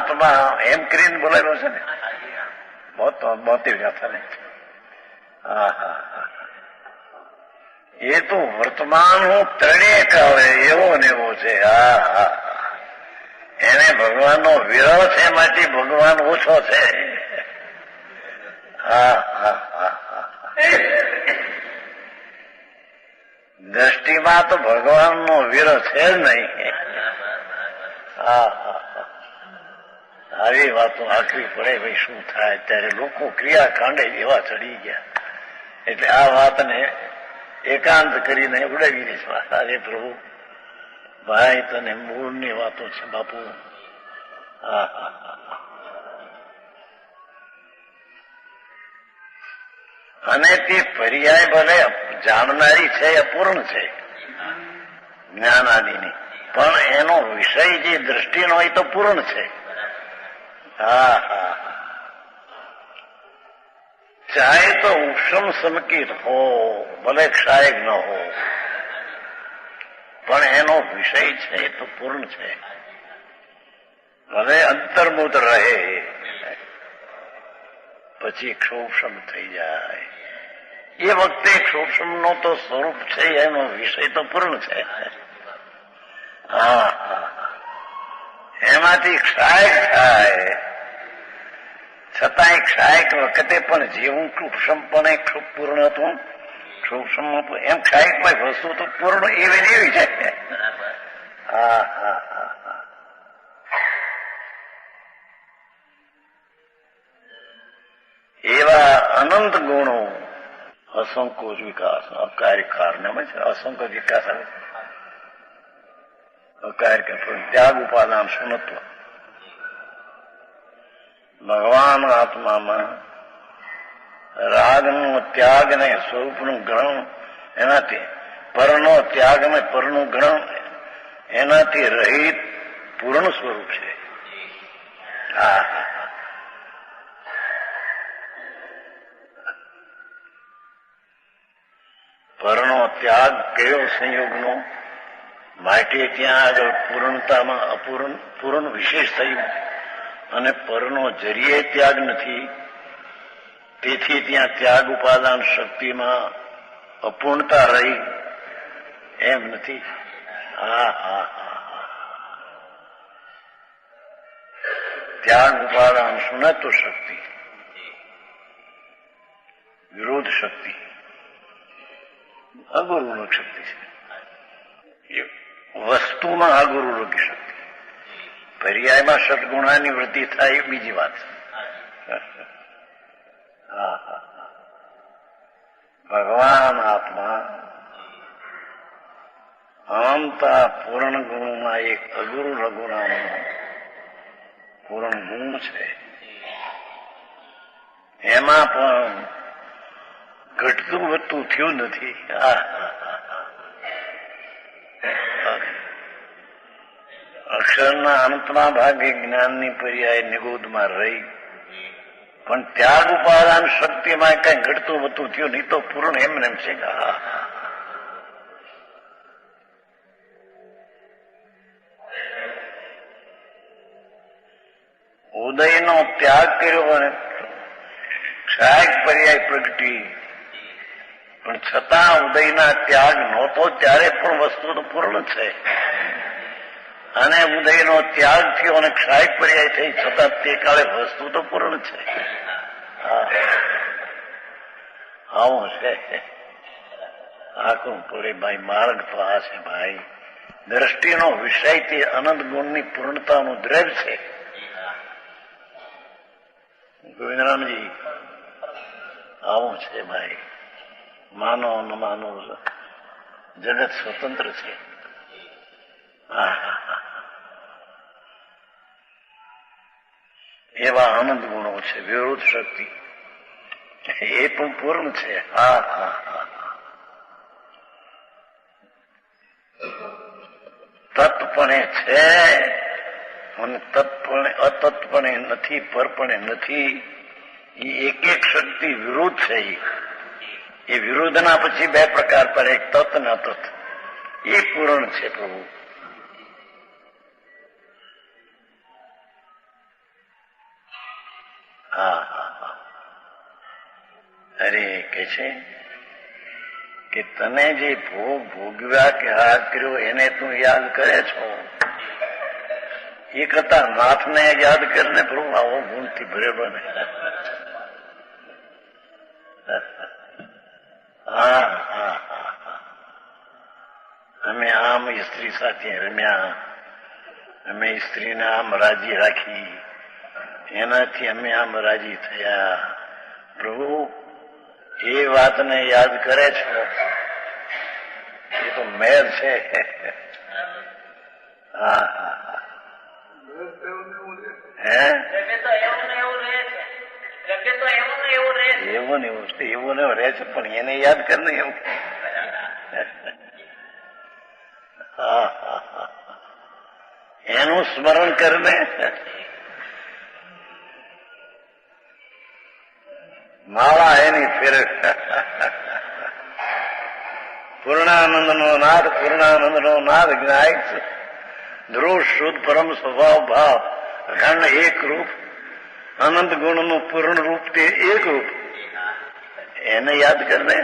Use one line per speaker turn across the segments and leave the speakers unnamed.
આત્મા એમ કરીને બોલાવ્યો છે ને, મોતી ગાથા ને. એ તો વર્તમાન હું ત્રણેય કાળે એવો ને એવો છે. એને ભગવાનનો વિરોધ છે, એમાંથી ભગવાન ઓછો છે. દ્રષ્ટિમાં તો ભગવાનનો વિરોધ છે જ નહીં. આવી વાતો આખરી પડે ભાઈ શું થાય. ત્યારે લોકો ક્રિયાકાંડે એવા ચડી ગયા. એટલે આ વાતને એકાંત કરીને ઉડાવી દઈશ. અરે પ્રભુ ભાઈ તને મૂળની વાતો છે બાપુ. અને તે પર્યાય ભલે જાણનારી છે, અપૂર્ણ છે જ્ઞાનાદિની, પણ એનો વિષય જે દ્રષ્ટિનો હોય તો પૂર્ણ છે. ચાહે તો ઉપશમ સમકીત હો, ભલે ક્ષાયક ન હો, પણ એનો વિષય છે એ તો પૂર્ણ છે. ભલે અંતર્મુત રહે, પછી ક્ષોભસમ થઈ જાય. એ વખતે ક્ષોભસમનો તો સ્વરૂપ છે, એનો વિષય તો પૂર્ણ છે. એમાંથી ક્ષાયક થાય, છતાંય ક્ષાયક વખતે પણ જેવું ક્ષુભસમ પણ પૂર્ણ હતું, ક્ષુભસમ એમ ક્ષાયકમાં વસ્તુ તો પૂર્ણ એવી એવી છે. એવા અનંત ગુણો, અસંકોચ વિકાસ, અકાર્ય કારનામે છે. અસંકોચ વિકાસ આવે છે, અકાર્ય ત્યાગ ઉપાદાન શૂન્યત્વ. ભગવાન આત્મામાં રાગનો ત્યાગ ને સ્વરૂપનું ગ્રહણ, એનાથી પરનો ત્યાગ ને પરનું ગ્રહણ, એનાથી રહિત પૂર્ણ સ્વરૂપ છે. પરનો ત્યાગ કયો સંયોગનો? માટે ત્યાં આગળ પૂર્ણતામાં પૂર્ણ વિશેષ થયું, અને પરનો જરીએ ત્યાગ નથી, તેથી ત્યાં ત્યાગ ઉપાદાન શક્તિમાં અપૂર્ણતા રહી એમ નથી. ત્યાગ ઉપાદાન શૂન્યત્વ શક્તિ, વિરોધ શક્તિ અગુરુની શક્તિ છે. વસ્તુમાં અગુરુની શક્તિ, પર્યાયમાં સદગુણાની વૃદ્ધિ થાય એ બીજી વાત છે. ભગવાન આત્મા અનંતા પૂર્ણ ગુણમાં એક અગુરુ રઘુનામનો પૂર્ણ ગુણ છે. એમાં પણ ઘટતું વધતું થયું નથી. અક્ષરના અંતના ભાગે જ્ઞાનની પર્યાય નિગોદમાં રહી, પણ ત્યાગ ઉપાદાન શક્તિમાં કઈ ઘટતું વધતું થયું નહીં, તો પૂર્ણ એમને એમ છે. ઉદયનો ત્યાગ કર્યો અને ક્ષાયક પર્યાય પ્રગટી, પણ છતાં ઉદયના ત્યાગ નહોતો ત્યારે પણ વસ્તુ તો પૂર્ણ છે. અને ઉદયનો ત્યાગ થયો અને ક્ષાયક પર્યાય થઈ, છતાં તે કાળે વસ્તુ તો પૂર્ણ છે. આવું છે આખું પડે ભાઈ. માર્ગ તો આ છે ભાઈ. દ્રષ્ટિનો વિષય તે અનંત ગુણની પૂર્ણતાનું દ્રવ્ય છે. ગોવિંદરામજી આવું છે ભાઈ. માનો ન માનો જગત સ્વતંત્ર છે. એવા આનંદ ગુણો છે. વિરોધ શક્તિ એ પણ પૂર્ણ છે. તત્પણે છે અને તત્પણે અતત્પણે નથી, પરપણે નથી. એ એક એક શક્તિ વિરુદ્ધ છે. એ વિરુદ્ધના પછી બે પ્રકાર પર, એક તત્ ને અતત. એ પૂર્ણ છે પ્રભુ. હા હા હા. અરે કે છે કે તને જે ભોગ ભોગવ્યા કે હાથ કર્યો એને તું યાદ કરે છો, એ કરતા નાથને યાદ કરીને પ્રભુ આવો ગુણથી ભરેલો ને. હા હા હા. અમે આમ સ્ત્રી સાથે રમ્યા, અમે સ્ત્રીને આમ રાજી રાખી, એનાથી અમે આમ રાજી થયા. પ્રભુ એ વાતને યાદ કરે છો, એ તો મેર છે. હા હા હા. હે એવું ને એવું ને રહે છે, પણ એને યાદ કર ને એવું. હા હા હા. એનું સ્મરણ કરને. માળા એની ફેર. પૂર્ણાનંદ નો નાદ, પૂર્ણાનંદ નો નાદ જ્ઞાયક ધ્રુવ શુદ્ધ પરમ સ્વભાવ ભાવ અખંડ એક રૂપ અનંત ગુણ નું પૂર્ણ રૂપ તે એક રૂપ. એને યાદ કરને.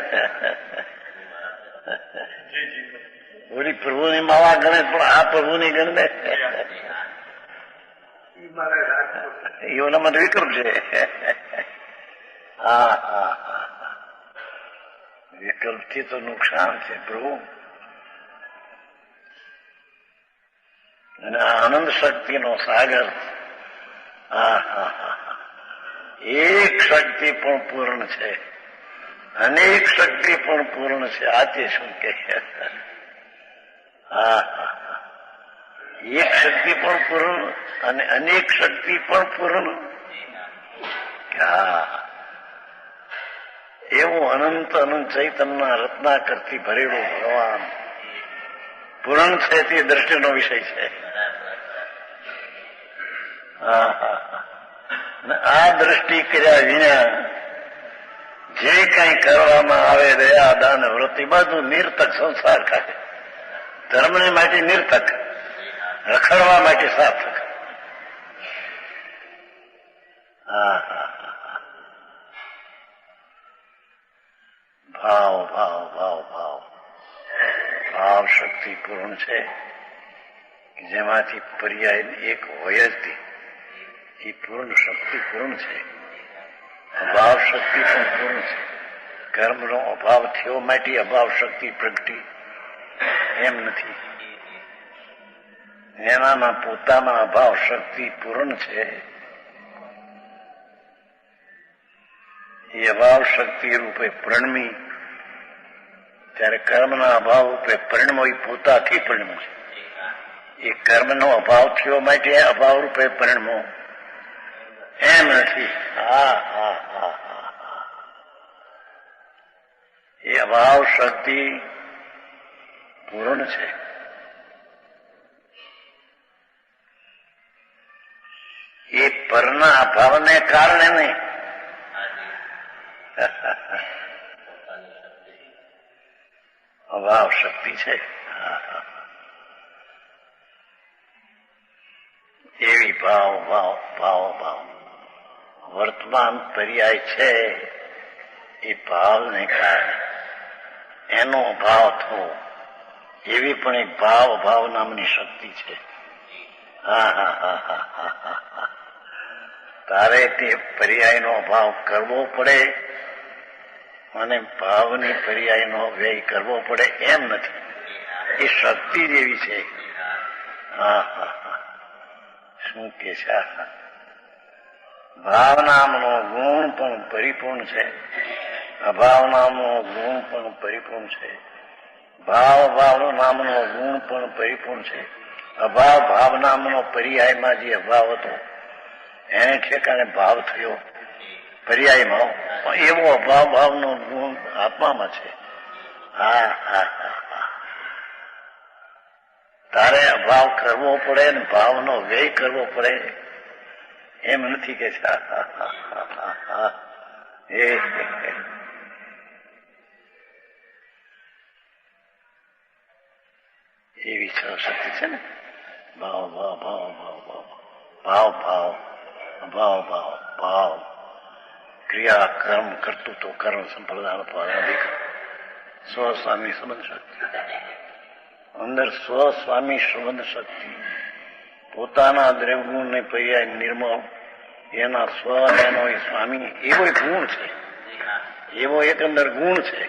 ઓલી પ્રભુની માળા ગણે પણ આ પ્રભુની ગણને. એઓનામાં વિકલ્પ છે. હા હા હા. વિકલ્પથી તો નુકસાન છે પ્રભુ. અને આનંદ શક્તિનો સાગર. હા હા હા. એક શક્તિ પણ પૂર્ણ છે, અનેક શક્તિ પણ પૂર્ણ છે. આ તે શું કે? હા હા. એક શક્તિ પણ પૂર્ણ અને અનેક શક્તિ પણ પૂર્ણ. હા, એવું અનંત અનંત ચૈતનના રત્ના કરતી ભરેલું ભગવાન પૂર્ણ છે તે દ્રષ્ટિનો વિષય છે. હા હા. આ દ્રષ્ટિ કર્યા વિના જે કઈ કરવામાં આવે, દયા દાન વૃત્તિ બધું નિર્તક સંસાર ખાતે. ધર્મને માટે નિર્તક, રખડવા માટે સાર્થક. હા હા હા. ભાવ ભાવ ભાવ ભાવ ભાવ શક્તિ પૂર્ણ છે, જેમાંથી પર્યાય એક હોય જ એ પૂર્ણ શક્તિ પૂર્ણ છે. અભાવ શક્તિ પણ પૂર્ણ છે. કર્મનો અભાવ થયો માટે અભાવ શક્તિ પ્રગટી એમ નથી. એનામાં પોતાના અભાવ શક્તિ પૂર્ણ છે. એ અભાવ શક્તિ રૂપે પ્રણમી, ત્યારે કર્મના અભાવ રૂપે પરિણમો એ પોતાથી પરિણમો છે. એ કર્મનો અભાવ થયો માટે અભાવ રૂપે પરિણમો એમ નથી. હા હા હા હા. એ અભાવ શક્તિ પૂર્ણ છે. એ પરના અભાવને કારણે નહીં. અભાવ શક્તિ છે. એવી ભાવ ભાવ ભાવ ભાવ વર્તમાન પર્યાય છે. એ ભાવને કારણે એનો અભાવ થવો, એવી પણ એક ભાવ ભાવ નામની શક્તિ છે. હા હા હા હા હા હા. તારે તે પર્યાયનો અભાવ કરવો પડે અને ભાવની પર્યાયનો વ્યય કરવો પડે એમ નથી. એ શક્તિ જેવી છે. હા હા હા. શું કે છે? ભાવ નામનો ગુણ પણ પરિપૂર્ણ છે, અભાવ નામનો ગુણ પણ પરિપૂર્ણ છે. ભાવ ભાવ નામનો ગુણ પણ પરિપૂર્ણ છે. અભાવ ભાવ નામનો પર્યાયમાં જે અભાવ હતો એને ઠેકાણે ભાવ થયો પર્યાયમાં, એવો અભાવ ભાવનો ગુણ આત્મામાં છે. હા હા હા હા. તારે અભાવ કરવો પડે ને ભાવનો વ્યય કરવો પડે એમ નથી કે છે. એવી શક્તિ છે ને. ભાવ ભાવ ભાવ ભાવ ભાવ ભાવ ભાવ ભાવ ભાવ ભાવ ક્રિયા કર્મ કર્તૃત્વ કર્મ સંપ્રદાન અધિક સ્વસ્વામી સંબંધ શક્તિ અંદર સ્વસ્વામી સંબંધ શક્તિ પોતાના દ્રવ્યગુણને પર્યાય નિર્મળ એના સ્વ એનો સ્વામી એવો એક ગુણ છે, એવો એકંદર ગુણ છે.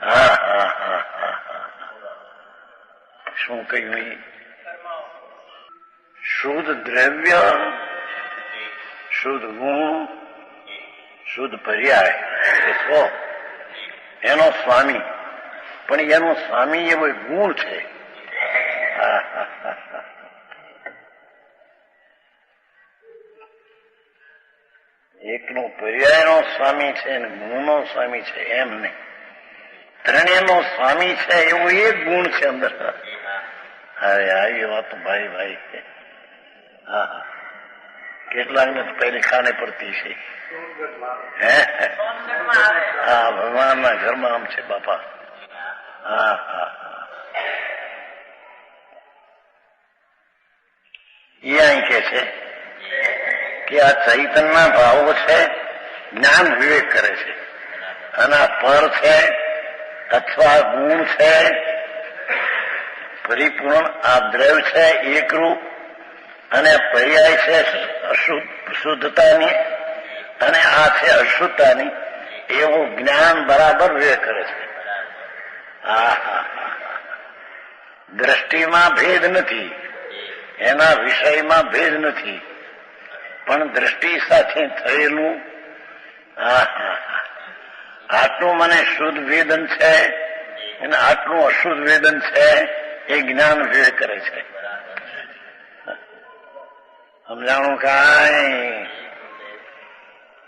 હા હા હા હા શું કહ્યું? શુદ્ધ દ્રવ્ય, શુદ્ધ ગુણ, શુદ્ધ પર્યાય એ સ્વ એનો સ્વામી, પણ એનો સ્વામી એવો ગુણ છે. એકનો પર્યાયનો સ્વામી છે અને ગુણનો સ્વામી છે એમ નહીં, ત્રણેયનો સ્વામી છે એવો એક ગુણ છે અંદર. અરે આવી વાત ભાઈ ભાઈ હા કેટલાકને પહેલી ખાને પડતી છે. હા ભગવાનના ઘરમાં આમ છે બાપા. હા હા એ અહીં કે છે કે આ ચૈતનના ભાવો છે, જ્ઞાન વિવેક કરે છે, અને આ પર છે અથવા ગુણ છે પરિપૂર્ણ, આ દ્રવ્ય છે એકરૂપ, અને પર્યાય છે શુદ્ધતાની, અને આ છે અશુદ્ધતાની, એવું જ્ઞાન બરાબર વિવેક કરે છે. દ્રષ્ટિમાં ભેદ નથી, એના વિષયમાં ભેદ નથી, પણ દ્રષ્ટિ સાથે થયેલું આટલું મને શુદ્ધ વેદન છે અને આટલું અશુદ્ધ વેદન છે એ જ્ઞાન વિવેક કરે છે. સમજાણું કાંઈ?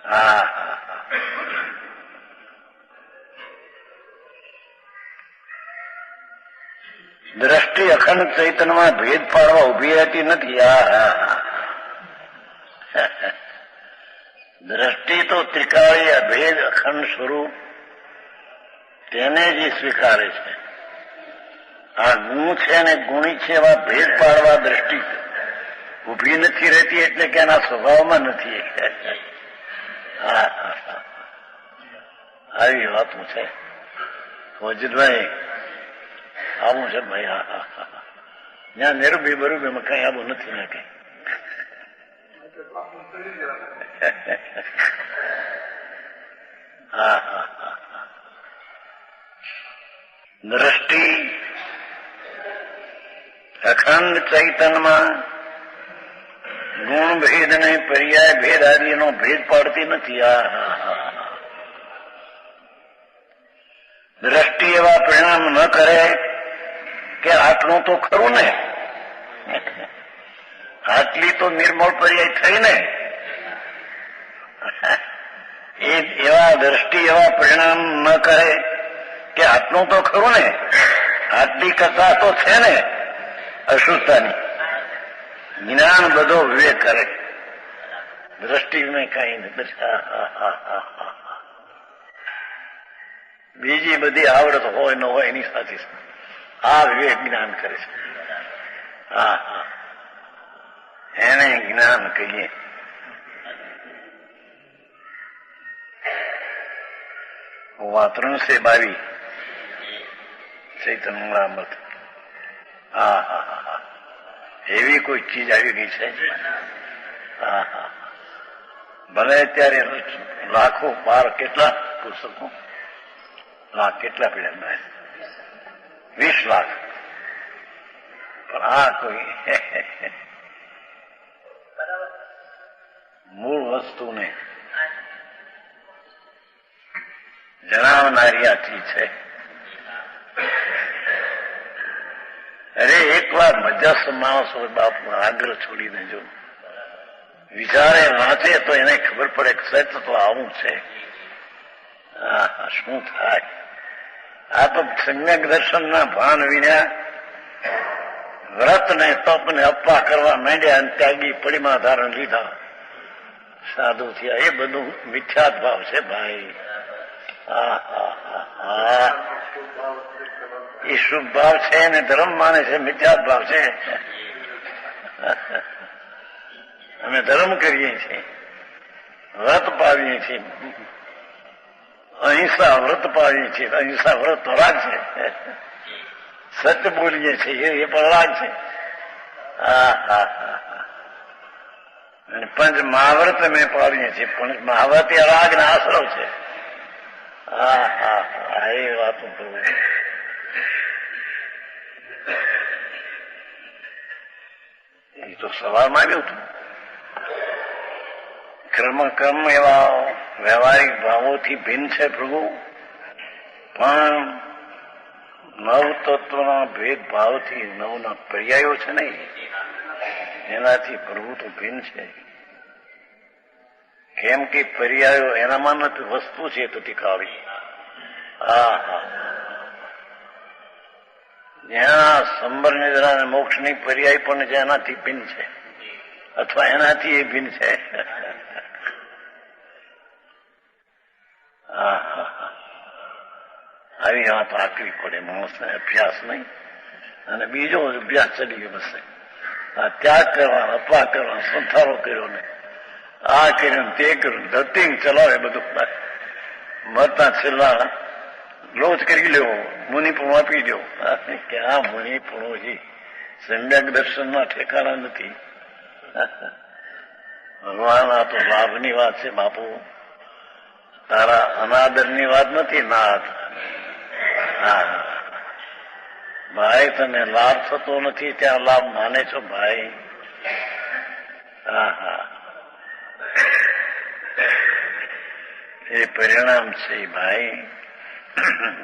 હા દ્રષ્ટિ અખંડ ચૈતન્યમાં ભેદ પાડવા ઉભી રહેતી નથી. દ્રષ્ટિ તો ત્રિકાળી અભેદ અખંડ સ્વરૂપ તેને જ સ્વીકારે છે. આ ગુણ છે ને ગુણી છે એવા ભેદ પાડવા દ્રષ્ટિ ઉભી નથી રહેતી, એટલે કે એના સ્વભાવમાં નથી. આવી વાતું છે. વજીદભાઈ આવું છે ભાઈ. હા ત્યાં નિરૂબી બરૂબીમાં કઈ આવું નથી ને કઈ. દ્રષ્ટિ અખંડ ચૈતનમાં ગુણ ભેદ ને પર્યાય ભેદ આદિનો ભેદ પાડતી નથી. દ્રષ્ટિ એવા પરિણામ ન કરે કે આટલું તો ખરું ને, આટલી તો નિર્મળ પર્યાય થઈ ને, એવા દ્રષ્ટિ એવા પરિણામ ન કરે કે આટલું તો ખરું ને, આટલી કથા તો છે ને અશુદ્ધતાની. જ્ઞાન બધો વિવેક કરે, દ્રષ્ટિને કઈ નથી. બીજી બધી આવડત હોય ન હોય એની સાથે આ વિવેક જ્ઞાન કરે છે. એને જ્ઞાન કહીએ. વા 322 ચૈતન્યમૃત. એવી કોઈ ચીજ આવી ગઈ છે. ભલે અત્યારે લાખો બાર કેટલા પુસ્તકો, લાખ કેટલા પીડા 20 લાખ, પણ આ કોઈ મૂળ વસ્તુને જણાવનારી આ ચીજ છે. અરે એકવાર મજસ માણસ હોય બાપુ આગ્રહ છોડીને જો વિચારે વાંચે તો એને ખબર પડે કે સચ તો આવું છે. શું થાય? આ તો સમ્યક દર્શનના ભાન વિના વ્રત ને તપ ને અપ્પા કરવા માંડ્યા અને ત્યાગી પડીમાં ધારણ લીધા, સાધુ થયા. એ બધું મિથ્યાત ભાવ છે ભાઈ. એ શુભ ભાવ છે ને ધર્મ માને છે, મિથ્યાત ભાવ છે. અમે ધર્મ કરીએ છીએ વ્રત પાળીએ છીએ, અહિંસા વ્રત પાળીએ છીએ, અહિંસા વ્રત રાગ છે, સત્ય બોલીએ છીએ એ પણ રાગ છે. હા હા હા. અને પંચ મહાવ્રત મેં પાળીએ છીએ, પંચ મહાવ્રત એ રાગ ને આશ્રવ છે. હા હા હા, એ વાતો કરવું. એ તો સવારમાં આવ્યું હતું. કર્મ એવા વ્યવહારિક ભાવોથી ભિન્ન છે પ્રભુ, પણ નવ તત્વના ભેદભાવથી નવના પર્યાયો છે ને એનાથી પ્રભુ તો ભિન્ન છે. કેમ કે પર્યાયો એનામાં નથી, વસ્તુ છે તો ટીકાવી. હા હા. જ્યાં સંબર નિદ્રા અને મોક્ષની પર્યાય પણ છે એનાથી ભિન્ન છે, અથવા એનાથી એ ભિન્ન છે. આવી વાત આકવી પડે માણસને, અભ્યાસ નહીં. અને બીજો અભ્યાસ ચડી ગયો બસ. આ ત્યાગ કરવાનો, અપવા કરવાનો, સંથારો કર્યો ને આ કર્યું તે કર્યું, ધતિંગ ચલાવે બધું. મરતા છેલ્લા લોચ કરી લેવો, મુનિપણું આપી દો. ક્યાં મુનિપણું? સમ્યક દર્શનના ઠેકાણા નથી. ભગવાન આ તો લાભની વાત છે બાપુ, તારા અનાદરની વાત નથી. નાથ હા ભાઈ, તને લાભ થતો નથી ત્યાં લાભ માને છો ભાઈ? હા હા, એ પરિણામ છે ભાઈ,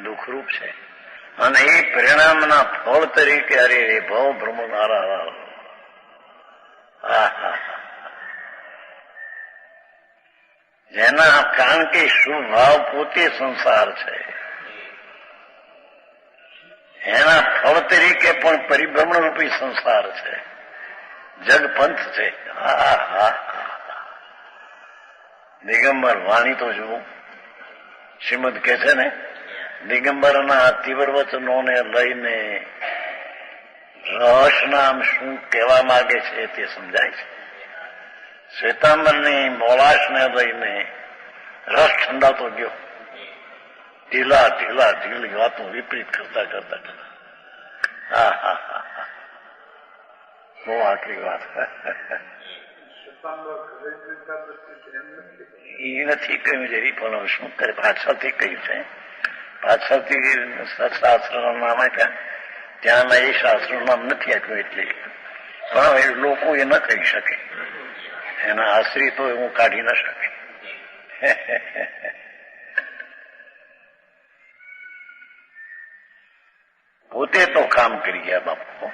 દુઃખરૂપ છે. અને એ પરિણામના ફળ તરીકે અરે ભવ બ્રહ્મ નારા. હા હા, જેના કારણ કે શુભ ભાવ પોતે સંસાર છે, એના ફળ તરીકે પણ પરિભ્રમણ રૂપી સંસાર છે, જગપંથ છે. હા હા, દિગંબર વાણી તો જુઓ, શ્રીમદ કે છે ને, દિગંબરના તીવ્ર વચનોને લઈને રહસ્ય નામ શું કહેવા માંગે છે તે સમજાય છે. શ્વેતાંબરની મોલાશને લઈને રસ ઠંડાતો ગયો, ઢીલા ઢીલા ઢીલી વાતો વિપરીત કરતા કરતા કરતા. હા હા હા, બહુ આટલી વાત. એ નથી કહ્યું જરી, પણ શું કરે, પાછળથી કહ્યું છે. પાછળથી શાસ્ત્રનું નામ આપ્યા, ત્યાંના એ શાસ્ત્રનું નામ નથી આપ્યું એટલે. પણ એ લોકો એ ન કહી શકે, એના આશ્રિતો હું કાઢી ન શકે. પોતે તો કામ કરી ગયા બાપુ.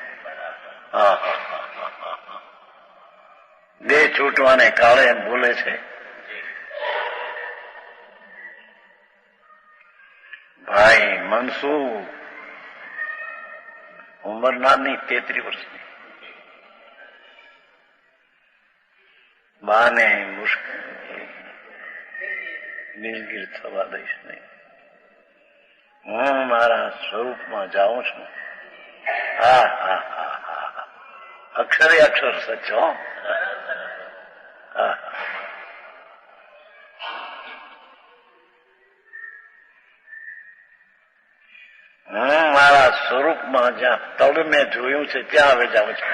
હા હા હા, બે છૂટવાને કાળે એમ બોલે છે. ભાઈ મનસુખ, ઉંમર નાની 33 વર્ષની, બાને મુશ્કેલ દિલગીર થવા દઈશ નહીં. હું મારા સ્વરૂપમાં જાઉં છું. હા હા હા હા, અક્ષરે અક્ષર સચ્ચો. હા, હું મારા સ્વરૂપમાં જ્યાં તળ મેં જોયું છે ત્યાં હવે જાઉં છું.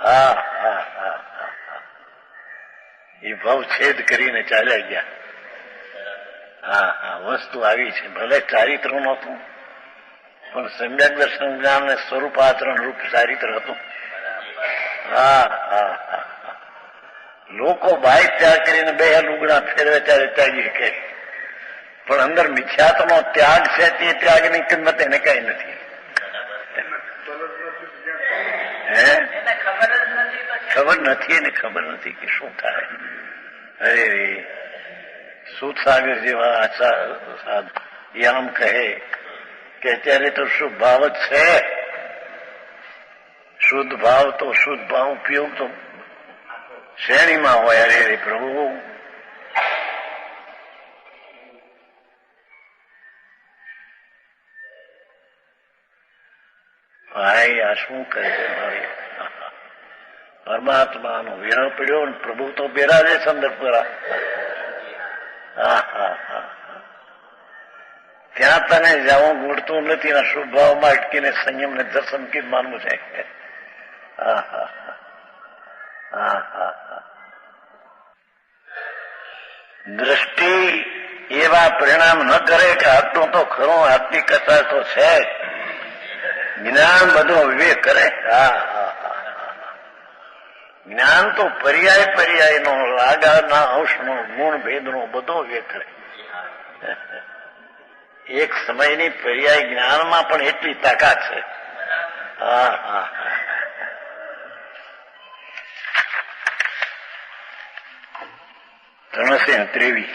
હા હા હા હા, એ ભવ છેદ કરીને ચાલ્યા ગયા. હા હા, વસ્તુ આવી છે. ભલે ચારિત્ર નહોતું, પણ સમ્યક દર્શન જ્ઞાન ને સ્વરૂપ આચરણ રૂપ ચારિત્ર હતું. હા હા હા, લોકો બાય ત્યાગ કરીને બે લુગડા ફેરવે ત્યારે ત્યાગી કહે, પણ અંદર મિથ્યાત્વનો ત્યાગ છે તે ત્યાગની કિંમત એને કઈ નથી. હે, ખબર નથી એને, ખબર નથી કે શું થાય. અરે સુદસાગર જેવા આચાર્ય એમ કહે કે અત્યારે તો શુદ્ધ ભાવ જ છે. શુદ્ધ ભાવ તો શુદ્ધ ભાવ ઉપયોગ તો શ્રેણીમાં હોય. અરે પ્રભુ, ભાઈ આ શું કરે છે ભાઈ? પરમાત્માનો વેણ પડ્યો અને પ્રભુ તો બિરાજે ચંદ્રપુરા. ત્યાં તને જવું ગૂંટતું નથી ને શુભ ભાવમાં અટકીને સંયમને દર્શન કી માનવું છે. દ્રષ્ટિ એવા પરિણામ ન કરે કે આટલું તો ખરું, આટલી કથા તો છે. જ્ઞાન બધો વિવેક કરે. જ્ઞાન તો પર્યાય પર્યાયનો, રાગાના અંશનો, ગુણ ભેદનો બધો વિવેક કરે. એક સમયની પર્યાય જ્ઞાનમાં પણ એટલી તાકાત છે. ત્રણસે 23